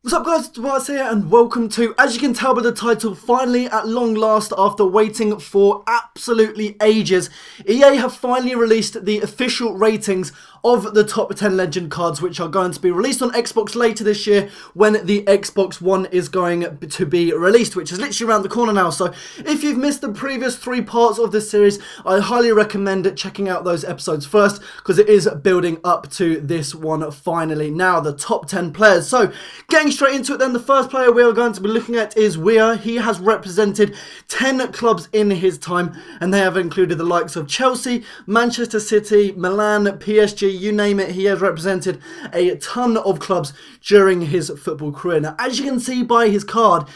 What's up guys, Tobiias here and welcome to, as you can tell by the title, finally at long last after waiting for absolutely ages, EA have finally released the official ratings of the top 10 legend cards, which are going to be released on Xbox later this year when the Xbox One is going to be released, which is literally around the corner now. So if you've missed the previous 3 parts of this series, I highly recommend checking out those episodes first because it is building up to this one finally now, the top 10 players. So getting straight into it then, the first player we are going to be looking at is WEAH. He has represented 10 clubs in his time and they have included the likes of Chelsea, Manchester City, Milan, PSG, you name it. He has represented a ton of clubs during his football career. Now, as you can see by his card,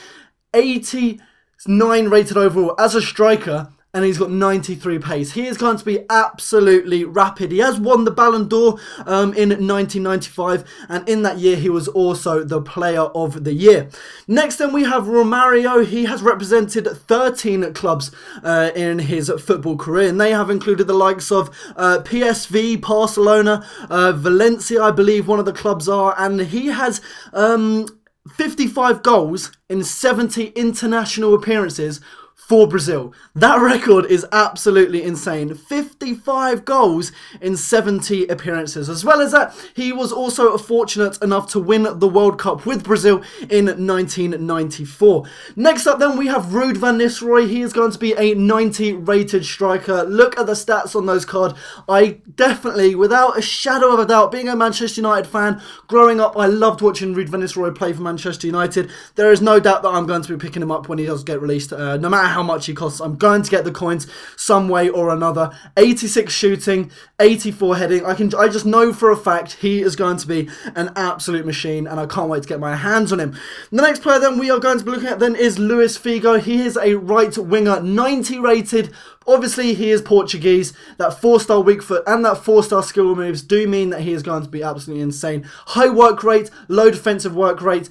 89 rated overall as a striker, and he's got 93 pace. He is going to be absolutely rapid. He has won the Ballon d'Or in 1995, and in that year he was also the player of the year. Next then we have ROMÁRIO. He has represented 13 clubs in his football career, and they have included the likes of PSV, Barcelona, Valencia, I believe one of the clubs are, and he has 55 goals in 70 international appearances for Brazil. That record is absolutely insane. 55 goals in 70 appearances. As well as that, he was also fortunate enough to win the World Cup with Brazil in 1994. Next up then we have Ruud van Nistelrooy. He is going to be a 90 rated striker. Look at the stats on those cards. I definitely, without a shadow of a doubt, being a Manchester United fan, growing up I loved watching Ruud van Nistelrooy play for Manchester United. There is no doubt that I'm going to be picking him up when he does get released, no matter how much he costs. I'm going to get the coins some way or another. 86 shooting, 84 heading. I just know for a fact he is going to be an absolute machine, and I can't wait to get my hands on him. The next player then we are going to be looking at then is LUÍS FIGO. He is a right winger, 90 rated. Obviously, he is Portuguese. That 4-star weak foot and that 4-star skill moves do mean that he is going to be absolutely insane. High work rate, low defensive work rate.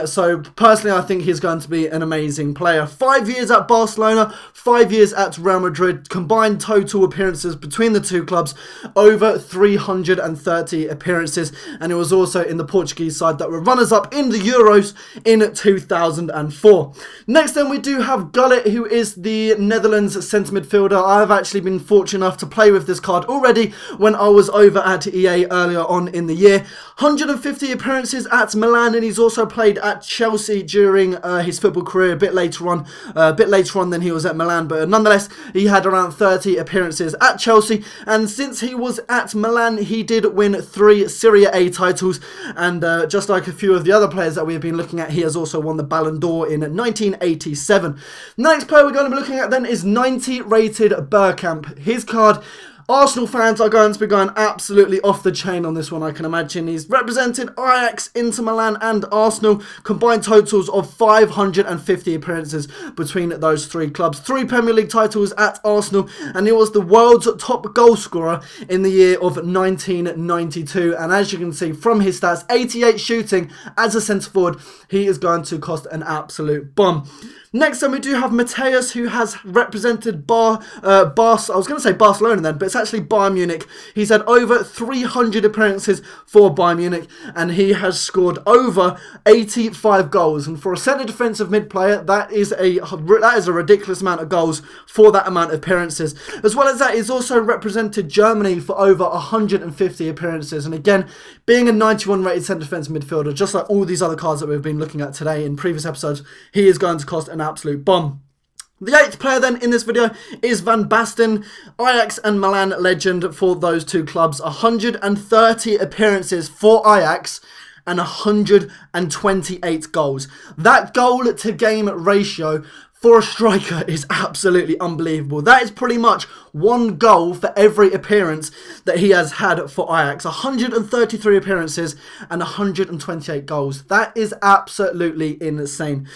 So personally, I think he's going to be an amazing player. 5 years at Barcelona, 5 years at Real Madrid. Combined total appearances between the two clubs, over 330 appearances. And it was also in the Portuguese side that were runners-up in the Euros in 2004. Next then, we do have GULLIT, who is the Netherlands centre midfielder. I've actually been fortunate enough to play with this card already when I was over at EA earlier on in the year. 150 appearances at Milan, and he's also played at Chelsea during his football career a bit later on than he was at Milan, but nonetheless he had around 30 appearances at Chelsea, and since he was at Milan he did win 3 Serie A titles, and just like a few of the other players that we have been looking at, he has also won the Ballon d'Or in 1987. The next player we're going to be looking at then is 90 rated BERGKAMP. His card, Arsenal fans are going to be going absolutely off the chain on this one, I can imagine. He's represented Ajax, Inter Milan and Arsenal. Combined totals of 550 appearances between those 3 clubs. 3 Premier League titles at Arsenal, and he was the world's top goal scorer in the year of 1992. And as you can see from his stats, 88 shooting as a centre forward, he is going to cost an absolute bomb. Next then we do have Matheus, who has represented I was going to say Barcelona then, but it's actually Bayern Munich. He's had over 300 appearances for Bayern Munich, and he has scored over 85 goals. And for a centre defensive mid player, that is a ridiculous amount of goals for that amount of appearances. As well as that, he's also represented Germany for over 150 appearances. And again, being a 91 rated centre defensive midfielder, just like all these other cards that we've been looking at today in previous episodes, he is going to cost an absolute bomb. The 8th player then in this video is Van Basten, Ajax and Milan legend for those 2 clubs. 130 appearances for Ajax and 128 goals. That goal to game ratio for a striker is absolutely unbelievable. That is pretty much 1 goal for every appearance that he has had for Ajax. 133 appearances and 128 goals. That is absolutely insane.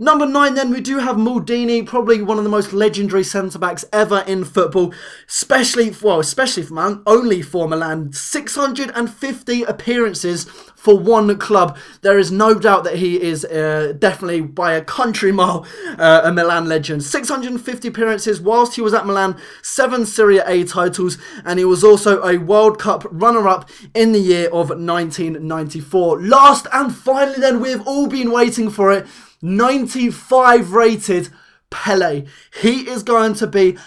Number 9 then, we do have Maldini, probably one of the most legendary centre-backs ever in football, especially for Milan, only for Milan. 650 appearances for one club. There is no doubt that he is definitely by a country mile a Milan legend. 650 appearances whilst he was at Milan, 7 Serie A titles, and he was also a World Cup runner-up in the year of 1994. Last and finally then, we've all been waiting for it, 95 rated Pele. He is going to be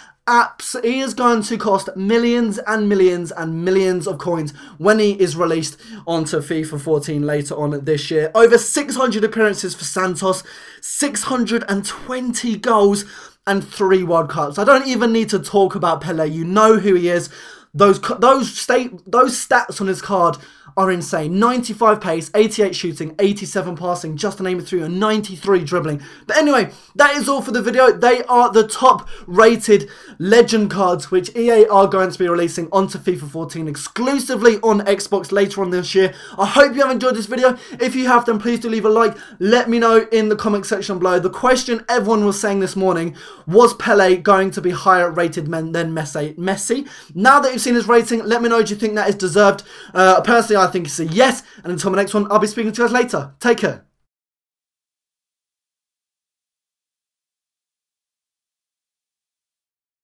he is going to cost millions and millions and millions of coins when he is released onto FIFA 14 later on this year. Over 600 appearances for Santos, 620 goals and 3 World Cups. I don't even need to talk about Pele. You know who he is. Those stats on his card are insane. 95 pace, 88 shooting, 87 passing, just to name it 3, and 93 dribbling. But anyway, that is all for the video. They are the top rated legend cards which EA are going to be releasing onto FIFA 14 exclusively on Xbox later on this year. I hope you have enjoyed this video. If you have, then please do leave a like. Let me know in the comment section below. The question everyone was saying this morning, was Pele going to be higher rated than Messi? Now that you've seen his rating, let me know, do you think that is deserved? Personally, I think it's a yes. And until my next one, I'll be speaking to you guys later. Take care.